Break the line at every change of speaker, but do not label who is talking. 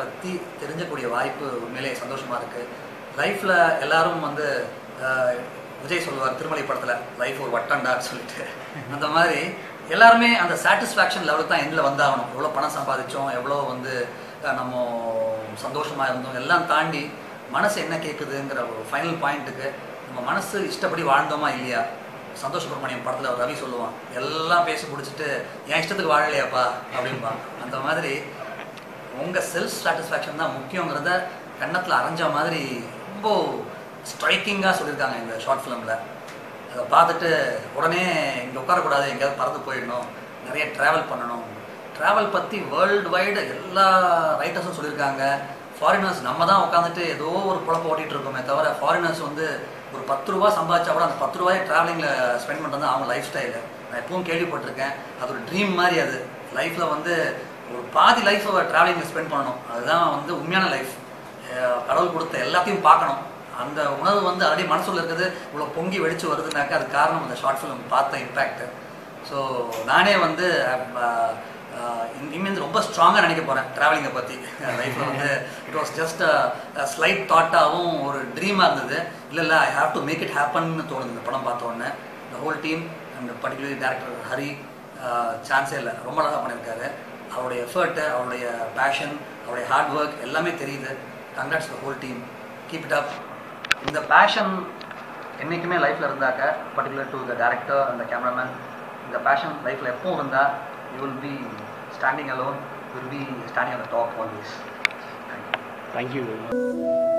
பற்றி தெரிஞ்சக்கூடிய வாய்ப்பு உண்மையிலே சந்தோஷமாக இருக்குது. லைஃப்பில் எல்லாரும் வந்து விஜய் சொல்லுவார் திருமலை படத்தில் லைஃப் ஒரு வட்டண்டான்னு சொல்லிட்டு, அந்த மாதிரி எல்லாருமே அந்த சாட்டிஸ்ஃபேக்ஷன் லெவலுக்கு தான் எண்டில் வந்தாகணும். எவ்வளோ பணம் சம்பாதிச்சோம், எவ்வளோ வந்து நம்ம சந்தோஷமாக இருந்தோம், எல்லாம் தாண்டி மனசு என்ன கேட்குதுங்கிற ஒரு ஃபைனல் பாயிண்ட்டுக்கு நம்ம மனசு இஷ்டப்படி வாழ்ந்தோமா இல்லையா. சந்தோஷ் சுப்ரமணியம் படத்தில் ரவி சொல்லுவான், எல்லாம் பேசி முடிச்சுட்டு என் இஷ்டத்துக்கு வாழலையாப்பா அப்படின்பா. அந்த மாதிரி உங்கள் செல்ஃப் சாட்டிஸ்ஃபேக்ஷன் தான் முக்கியங்கிறத கன்னத்தில் அரைஞ்ச மாதிரி ரொம்ப ஸ்ட்ரைக்கிங்காக சொல்லியிருக்காங்க இந்த ஷார்ட் ஃபிலிமில். அதை பார்த்துட்டு உடனே இங்கே உட்காரக்கூடாது, எங்கேயாவது பறந்து போயிடணும், நிறைய ட்ராவல் பண்ணணும். ட்ராவல் பற்றி வேர்ல்டு வைடு எல்லா ரைட்டர்ஸும் சொல்லியிருக்காங்க. ஃபாரினர்ஸ் நம்ம தான் உட்காந்துட்டு ஏதோ ஒரு குழப்பம் ஓட்டிகிட்டு இருக்கோமே தவிர, ஃபாரினர்ஸ் வந்து ஒரு 10 ரூபா சம்பாதிச்சா கூட அந்த 10 ரூபாயை ட்ராவலிங்கில் ஸ்பெண்ட் பண்ணுறது தான் அவங்க லைஃப் ஸ்டைலு. நான் எப்பவும் கேள்விப்பட்டிருக்கேன், அது ஒரு ட்ரீம் மாதிரி. அது லைஃப்பில் வந்து ஒரு பாதி லைஃப்பை ட்ராவலிங்கில் ஸ்பெண்ட் பண்ணணும். அதுதான் வந்து உண்மையான லைஃப். கடவுள் கொடுத்த எல்லாத்தையும் பார்க்கணும். அந்த உணர்வு வந்து ஆல்ரெடி மனசுல இருக்குது, இவ்வளோ பொங்கி வெடிச்சு வருதுனாக்கா அது காரணம் அந்த ஷார்ட் ஃபிலிம் பார்த்த இம்பேக்ட். ஸோ நானே வந்து இனிமேல் ரொம்ப ஸ்ட்ராங்காக நினைக்க போகிறேன் ட்ராவலிங்கை பற்றி. லைஃப்பில் வந்து இட் வாஸ் ஜஸ்ட் ஸ்லைட் தாட்டாகவும் ஒரு ட்ரீமாக இருந்தது. இல்லை I have to make it ஹேப்பன்னு தோணுது இந்த படம் பார்த்த உடனே. The whole team and particularly director Hari சான்ஸே இல்லை, ரொம்ப அழகாக பண்ணியிருக்காரு. அவருடைய எஃபர்ட்டு, அவருடைய பேஷன், அவருடைய ஹார்ட் ஒர்க் எல்லாமே தெரியுது. Congrats the whole team, keep it up. இந்த பேஷன் என்றைக்குமே லைஃப்பில் இருந்தாக்க, பர்டிகுலர் டு த டேரக்டர் அந்த கேமராமேன், இந்த பேஷன் லைஃப்பில் எப்பவும் இருந்தால் you will be standing alone, you will be standing on the top always. Thank you.
Thank you.